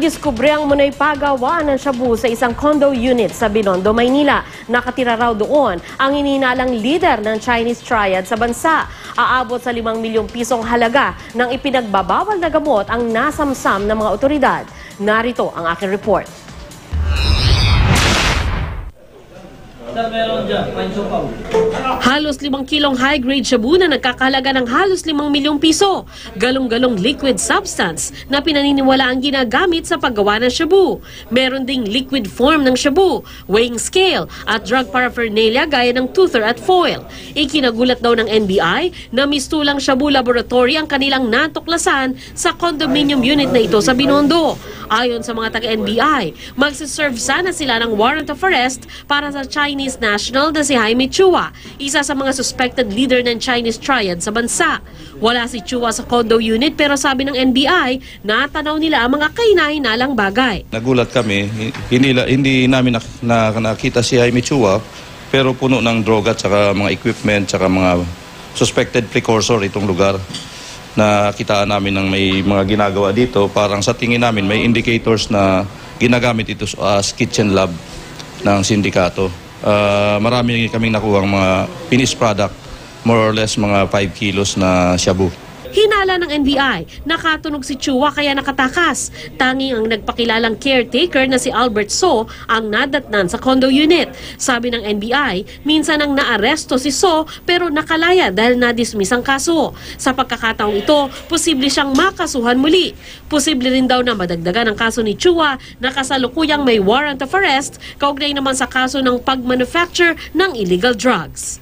Diskubre ang munay pagawa ng shabu sa isang condo unit sa Binondo, Maynila. Nakatira raw doon ang ininalang leader ng Chinese triad sa bansa. Aabot sa 5 milyong pisong halaga ng ipinagbabawal na gamot ang nasamsam ng mga otoridad. Narito ang aking report. Halos 5 kilong high-grade shabu na nagkakahalaga ng halos 5 milyong piso. Galong-galong liquid substance na pinaniniwala ang ginagamit sa paggawa ng shabu. Meron ding liquid form ng shabu, weighing scale at drug paraphernalia gaya ng toother at foil. Ikinagulat daw ng NBI na mistulang shabu laboratory ang kanilang natuklasan sa condominium unit na ito sa Binondo. Ayon sa mga taga-NBI, magsiserve sana sila ng warrant of arrest para sa Chinese national na si Jaime Chua, isa sa mga suspected leader ng Chinese triad sa bansa. Wala si Chua sa condo unit pero sabi ng NBI, natanaw nila ang mga kahina-hinalang bagay. Nagulat kami, hindi namin nakita si Jaime Chua pero puno ng droga at saka mga equipment at saka mga suspected precursor itong lugar. Nakitaan namin ng may mga ginagawa dito, parang sa tingin namin may indicators na ginagamit ito as kitchen lab ng sindikato. Marami kaming nakuha ang mga finished product, more or less mga 5 kilos na shabu. Hinala ng NBI, nakatunog si Chua kaya nakatakas. Tanging ang nagpakilalang caretaker na si Albert So ang nadatnan sa condo unit. Sabi ng NBI, minsan ang naaresto si So pero nakalaya dahil na-dismiss ang kaso. Sa pagkakataong ito, posible siyang makasuhan muli. Posible rin daw na madagdagan ang kaso ni Chua na kasalukuyang may warrant of arrest kaugnay naman sa kaso ng pag-manufacture ng illegal drugs.